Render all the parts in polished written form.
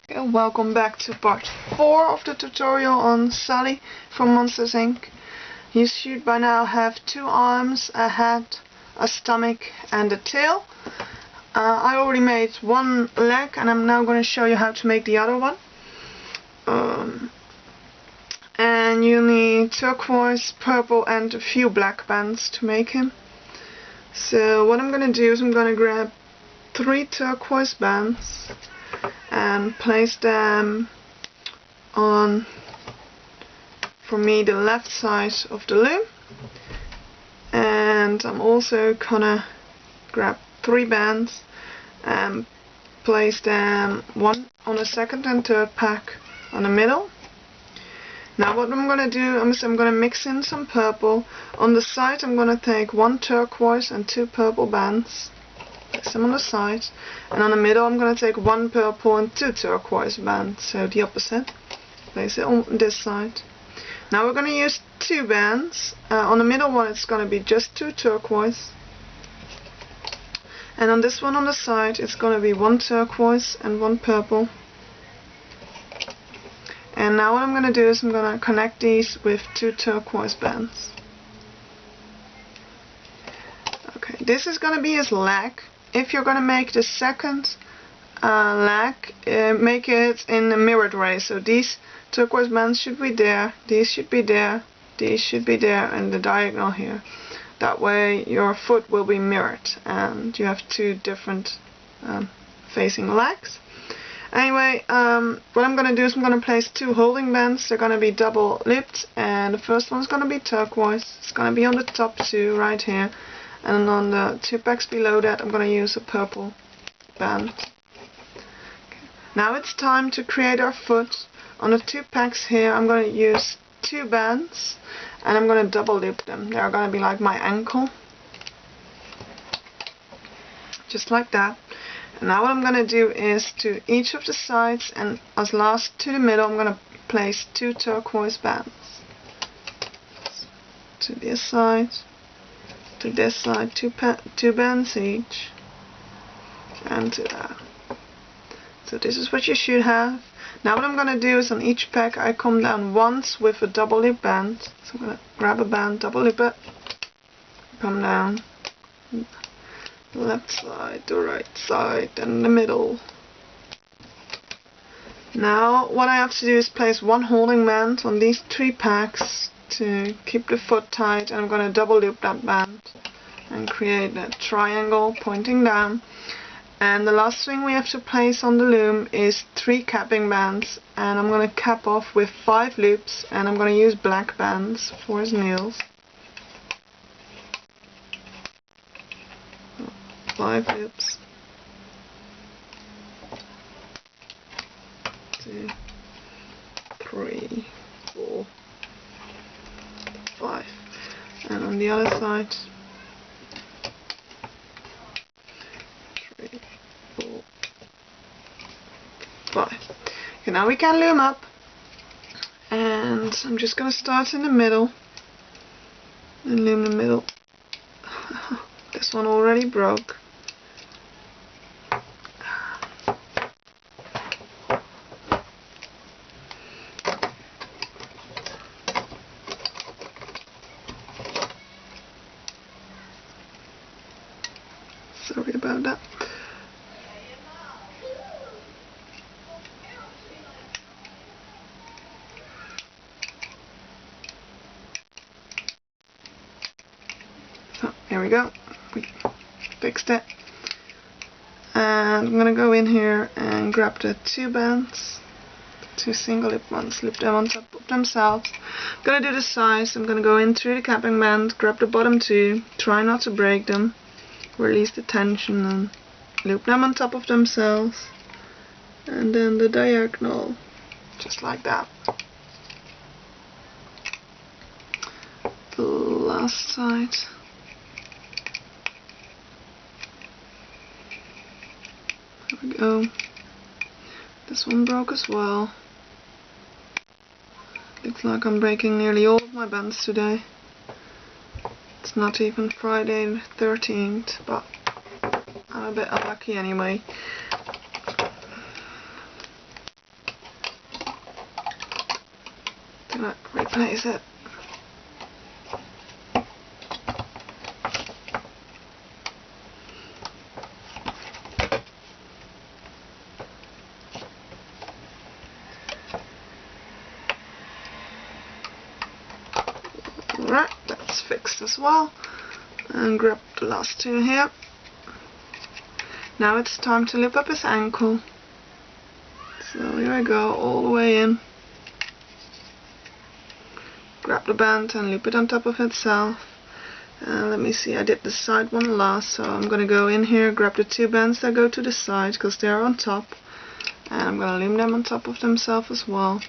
Welcome back to part 4 of the tutorial on Sully from Monsters Inc. You should by now have 2 arms, a head, a stomach and a tail. I already made 1 leg and I'm now going to show you how to make the other one. And you need turquoise, purple and a few black bands to make him. So what I'm going to do is I'm going to grab 3 turquoise bands and place them on, for me, the left side of the loom. And I'm also gonna grab 3 bands and place them one on the second and third pack on the middle. Now what I'm gonna do is I'm gonna mix in some purple. On the side I'm gonna take 1 turquoise and 2 purple bands. Place them on the side, and on the middle I'm going to take 1 purple and 2 turquoise bands, so the opposite. Place it on this side. Now we're going to use 2 bands. On the middle one it's going to be just 2 turquoise, and on this one on the side it's going to be 1 turquoise and 1 purple. And now what I'm going to do is I'm going to connect these with 2 turquoise bands. Okay, this is going to be his leg. If you're going to make the second leg, make it in a mirrored way. So these turquoise bands should be there, these should be there, these should be there, and the diagonal here. That way your foot will be mirrored and you have 2 different facing legs. Anyway, what I'm going to do is I'm going to place 2 holding bands. They're going to be double looped, and the first one's going to be turquoise. It's going to be on the top 2 right here. And on the 2 packs below that I'm going to use a purple band. Okay. Now it's time to create our foot. On the 2 packs here I'm going to use 2 bands and I'm going to double loop them. They're going to be like my ankle. Just like that. And now what I'm going to do is to each of the sides and as last to the middle I'm going to place 2 turquoise bands. To this side. To this side, 2 bands each, and to that. So this is what you should have. Now what I'm going to do is on each pack I come down once with a double loop band. So I'm going to grab a band, double loop it, come down, the left side, the right side, and the middle. Now what I have to do is place 1 holding band on these 3 packs to keep the foot tight, and I'm going to double loop that band and create a triangle pointing down. And the last thing we have to place on the loom is 3 capping bands, and I'm going to cap off with 5 loops, and I'm going to use black bands for his nails. 5 loops. 2, 3, 4, 5, and on the other side 3, 4, 5. Okay, now we can loom up, and I'm just going to start in the middle and loom the middle. This one already broke. Sorry about that. So, here we go. We fixed it. And I'm going to go in here and grab the 2 bands, 2 single loop ones, loop them on top of themselves. I'm going to do the size. I'm going to go in through the capping band, grab the bottom 2, try not to break them. Release the tension and loop them on top of themselves, and then the diagonal, just like that. The last side. There we go. This one broke as well. Looks like I'm breaking nearly all of my bands today. It's not even Friday the 13th, but I'm a bit unlucky anyway. gonna replace it. Alright, that's fixed as well. And grab the last two here. Now it's time to loop up his ankle. So here I go, all the way in. Grab the band and loop it on top of itself. Let me see, I did the side one last, so I'm gonna go in here, grab the two bands that go to the side because they're on top. And I'm gonna loom them on top of themselves as well.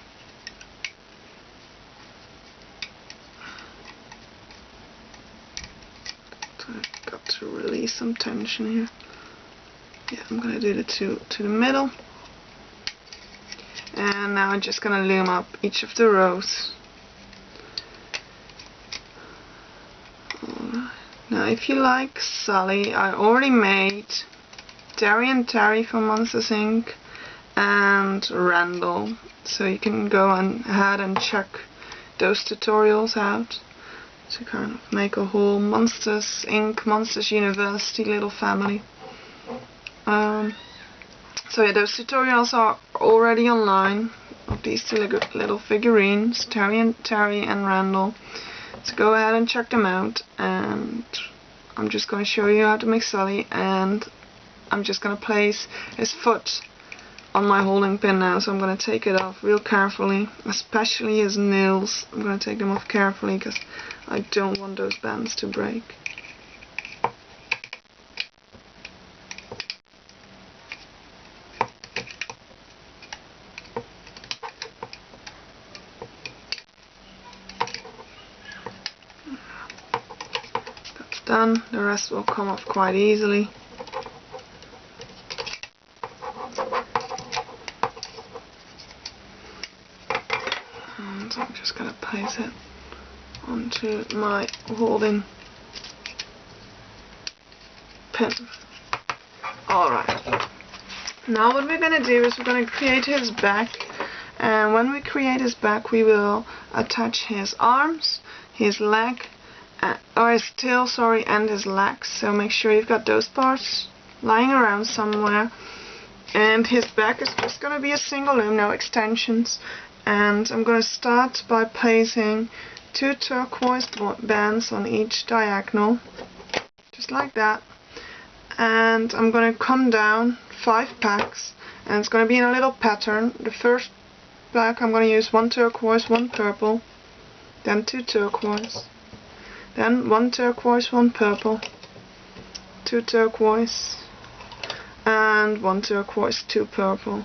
So I've got to release some tension here. Yeah, I'm gonna do the two to the middle. And now I'm just gonna loom up each of the rows. Now if you like Sully, I already made Terry and Terry from Monsters Inc. and Randall. So you can go ahead and check those tutorials out to kind of make a whole Monsters Inc. Monsters University little family. So yeah, those tutorials are already online of these two little figurines, Terry and Randall. So go ahead and check them out, and I'm just going to show you how to make Sully, and I'm just going to place his foot on my holding pin now, so I'm going to take it off real carefully, especially his nails. I'm going to take them off carefully because I don't want those bands to break. Done. The rest will come off quite easily. And I'm just going to place it onto my holding pin. Alright. Now what we're going to do is we're going to create his back. And when we create his back, we will attach his arms, his leg, or his tail, sorry, and his legs. So make sure you've got those parts lying around somewhere. And his back is just going to be a single loom, no extensions. And I'm going to start by placing two turquoise bands on each diagonal, just like that. And I'm going to come down 5 packs, and it's going to be in a little pattern. The first pack I'm going to use 1 turquoise, 1 purple, then 2 turquoise. Then 1 turquoise, 1 purple, 2 turquoise, and 1 turquoise, 2 purple.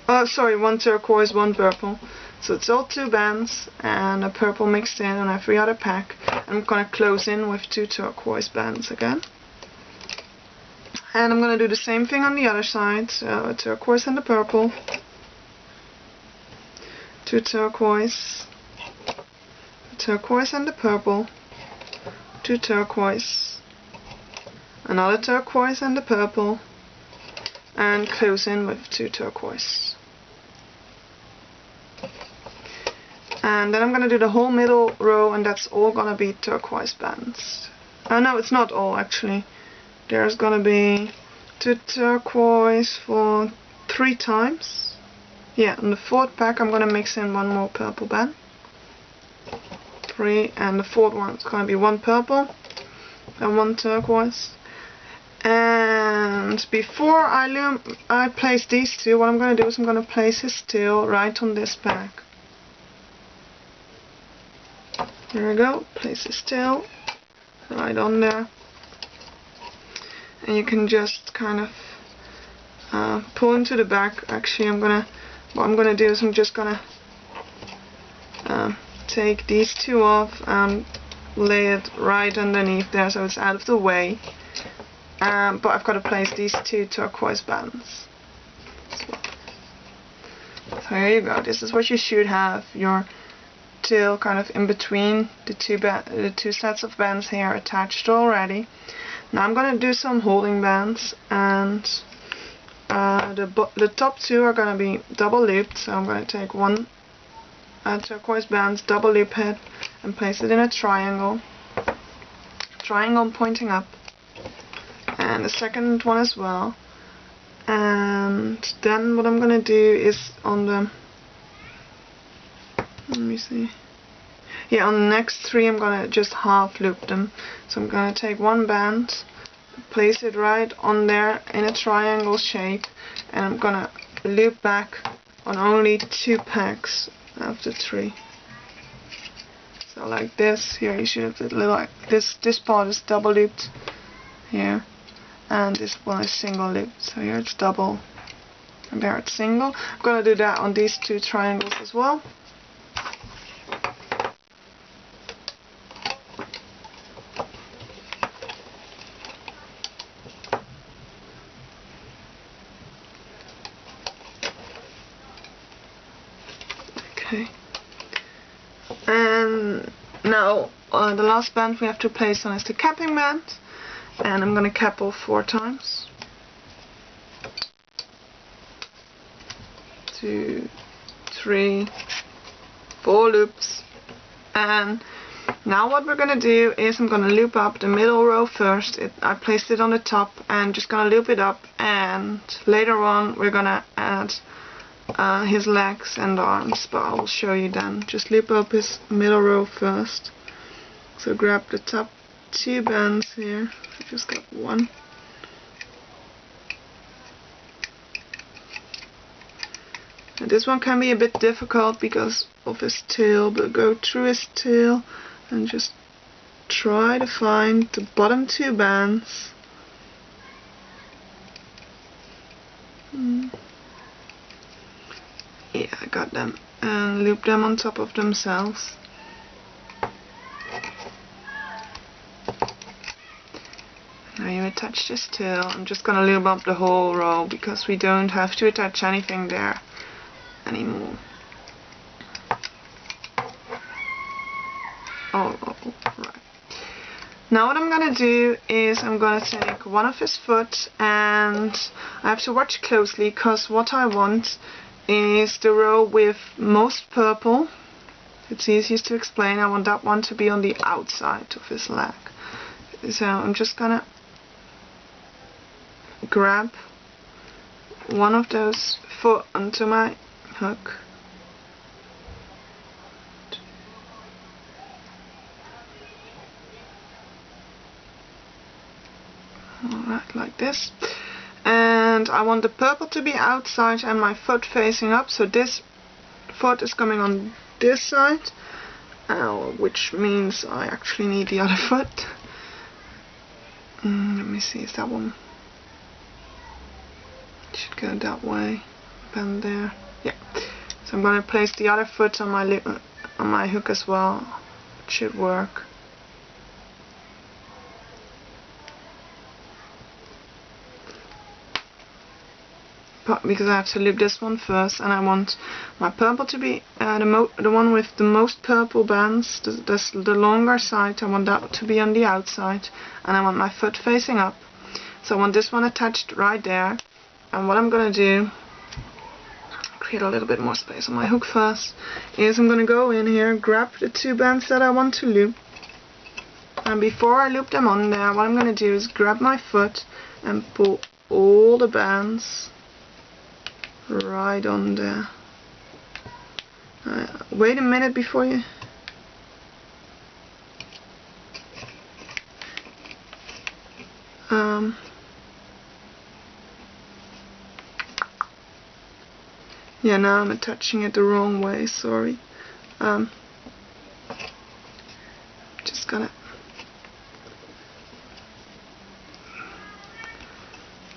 Oh, sorry, 1 turquoise, 1 purple. So it's all 2 bands and a purple mixed in on every other pack. I'm going to close in with 2 turquoise bands again. And I'm going to do the same thing on the other side. So a turquoise and a purple, 2 turquoise, a turquoise and a purple, 2 turquoise, another turquoise and a purple, and close in with 2 turquoise. And then I'm going to do the whole middle row, and that's all going to be turquoise bands. No, it's not all actually. There's going to be 2 turquoise for 3 times. Yeah, in the 4th pack I'm going to mix in 1 more purple band. 3, and the 4th one is going to be 1 purple and 1 turquoise. And before I place these two, what I'm going to do is I'm going to place his tail right on this pack. There we go, place his tail right on there. And you can just kind of pull into the back. Actually, what I'm gonna do is I'm just gonna take these two off and lay it right underneath there so it's out of the way. But I've got to place these 2 turquoise bands. So here you go. This is what you should have your tail kind of in between the two sets of bands here attached already. Now I'm going to do some holding bands, and the top 2 are going to be double looped. So I'm going to take 1 turquoise bands, double loop it, and place it in a triangle. Triangle pointing up. And the second one as well. And then what I'm gonna do is on the, let me see. Yeah, on the next three I'm gonna just half loop them. So I'm gonna take one band, place it right on there in a triangle shape, and I'm gonna loop back on only 2 pegs after 3. So like this. Here you should have the little, like this part is double looped here, and this one is single looped. So here it's double and there it's single. I'm gonna do that on these 2 triangles as well. Okay. And now the last band we have to place on is the capping band, and I'm gonna cap off 4 times. 2, 3, 4 loops. And now what we're gonna do is I'm gonna loop up the middle row first. I placed it on the top and just gonna loop it up, and later on we're gonna add his legs and arms, but I'll show you then. Just loop up his middle row first. So grab the top 2 bands here. I just got 1. And this one can be a bit difficult because of his tail, but go through his tail and just try to find the bottom 2 bands. Yeah, I got them, and loop them on top of themselves. Now you attach this tail. I'm just gonna loop up the whole row because we don't have to attach anything there anymore. Oh, right. Now what I'm gonna do is I'm gonna take one of his foot, and I have to watch closely because what I want is the row with most purple. It's easiest to explain. I want that one to be on the outside of his leg. So I'm just gonna grab one of those foot onto my hook. Alright, like this. And I want the purple to be outside and my foot facing up, so this foot is coming on this side, which means I actually need the other foot. Let me see, is that one? It should go that way, bend there. Yeah. So I'm going to place the other foot on my hook as well. It should work. But because I have to loop this one first, and I want my purple to be the one with the most purple bands, the longer side. I want that to be on the outside, and I want my foot facing up. So I want this one attached right there. And what I'm gonna do, create a little bit more space on my hook first, is I'm gonna go in here, grab the 2 bands that I want to loop, and before I loop them on there, what I'm gonna do is grab my foot and pull all the bands right on there. Wait a minute before you. Yeah, now I'm attaching it the wrong way, sorry. Just gonna.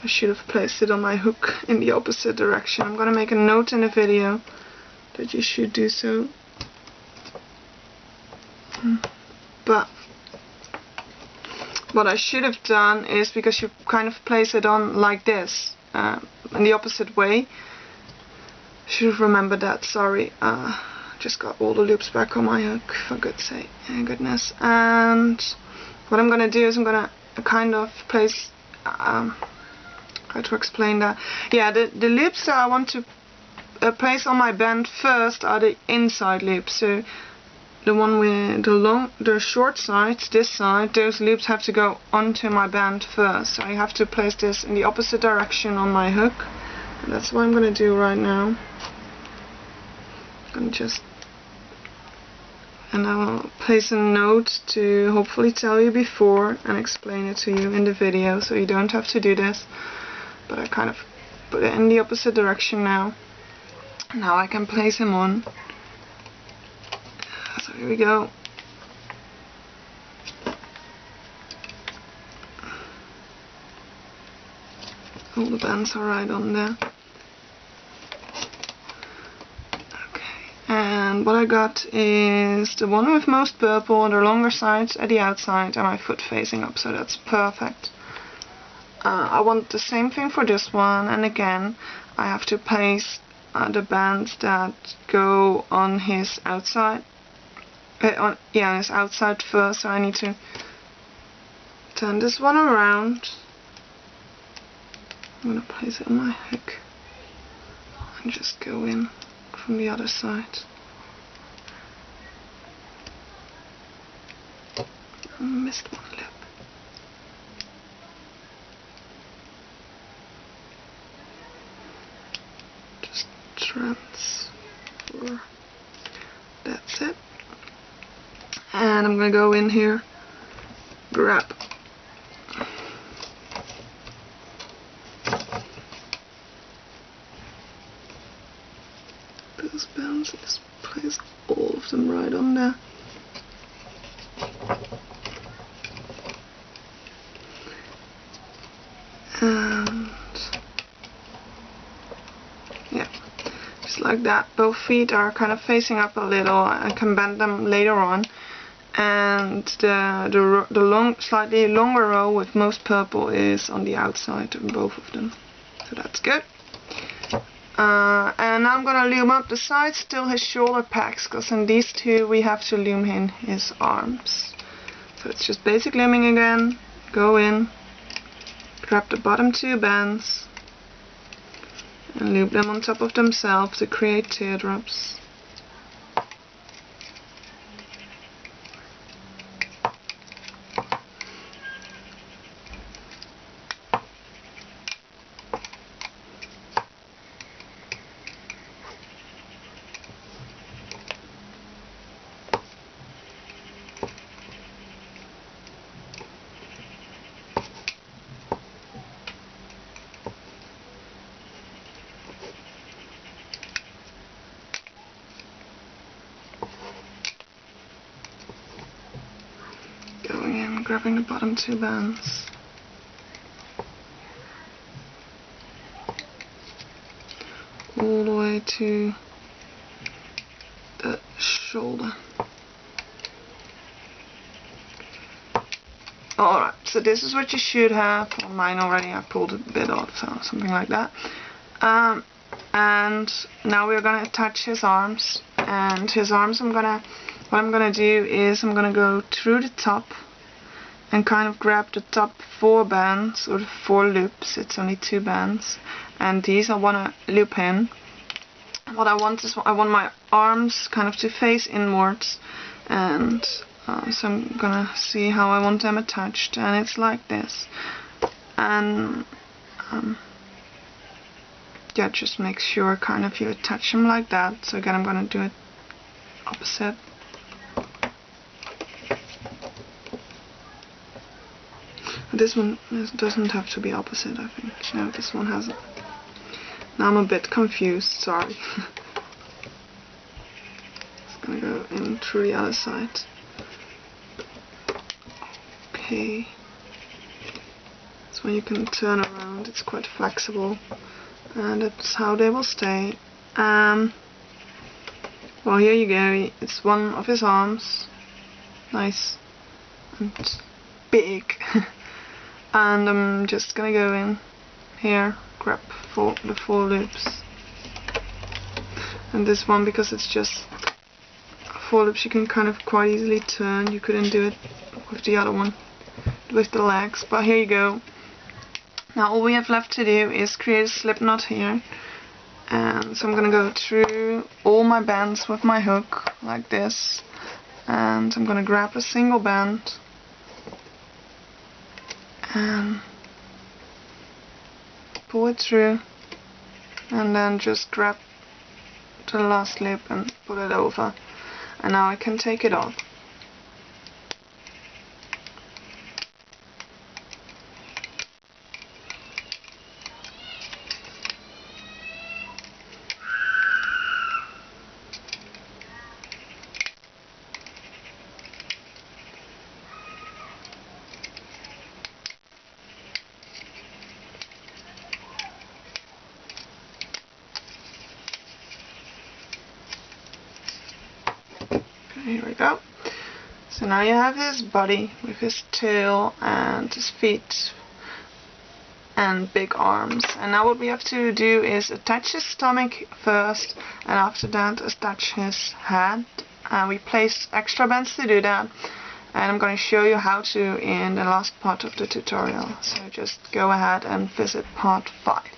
I should have placed it on my hook in the opposite direction. I'm gonna make a note in the video that you should do so. But what I should have done is, because you kind of place it on like this, in the opposite way. Should have remembered that, sorry. Just got all the loops back on my hook, for goodness. And what I'm gonna do is I'm gonna kind of place, how to explain that? Yeah, the loops that I want to place on my band first are the inside loops. So the one with the short sides, this side, those loops have to go onto my band first. So I have to place this in the opposite direction on my hook. And that's what I'm going to do right now. And I will place a note to hopefully tell you before and explain it to you in the video, so you don't have to do this. But I kind of put it in the opposite direction now. Now I can place him on. So here we go. All the bands are right on there. And what I got is the one with most purple and the longer sides at the outside and my foot facing up, so that's perfect. I want the same thing for this one, and again I have to place the bands that go on his outside. On his outside first, so I need to turn this one around. I'm going to place it on my hook and just go in from the other side. I missed one loop. Just transfer. That's it. And I'm going to go in here, grab those bands and just place all of them right on there. And yeah, just like that. Both feet are kind of facing up a little. I can bend them later on. And the slightly longer row with most purple is on the outside of both of them. So that's good. And now I'm gonna loom up the sides till his shoulder packs, because in these two we have to loom in his arms. So it's just basic looming again. Go in, grab the bottom two bands and loop them on top of themselves to create teardrops. Going in, grabbing the bottom two bands. All the way to the shoulder. Alright, so this is what you should have. On mine already I pulled a bit off, so something like that. And now we're gonna attach his arms. And his arms what I'm gonna do is I'm gonna go through the top and kind of grab the top 4 bands, or the 4 loops. It's only 2 bands, and these I wanna loop in. What I want is I want my arms kind of to face inwards, and so I'm gonna see how I want them attached, and it's like this. And yeah, just make sure kind of you attach them like that. So again, I'm gonna do it opposite. This one doesn't have to be opposite, I think. No, this one has it. Now I'm a bit confused, sorry. It's gonna go in through the other side. Okay. So when you can turn around, it's quite flexible. And that's how they will stay. Well, here you go. It's one of his arms. Nice and big. And I'm just gonna go in here, grab the 4 loops. And this one, because it's just 4 loops, you can kind of quite easily turn. You couldn't do it with the other one, with the legs. But here you go. Now all we have left to do is create a slip knot here. And so I'm gonna go through all my bands with my hook like this, and I'm gonna grab a single band and pull it through, and then just grab the last loop and put it over, and now I can take it off. Here we go. So now you have his body with his tail and his feet and big arms. And now what we have to do is attach his stomach first, and after that attach his head. We place extra bands to do that, and I'm going to show you how to in the last part of the tutorial. So just go ahead and visit part 5.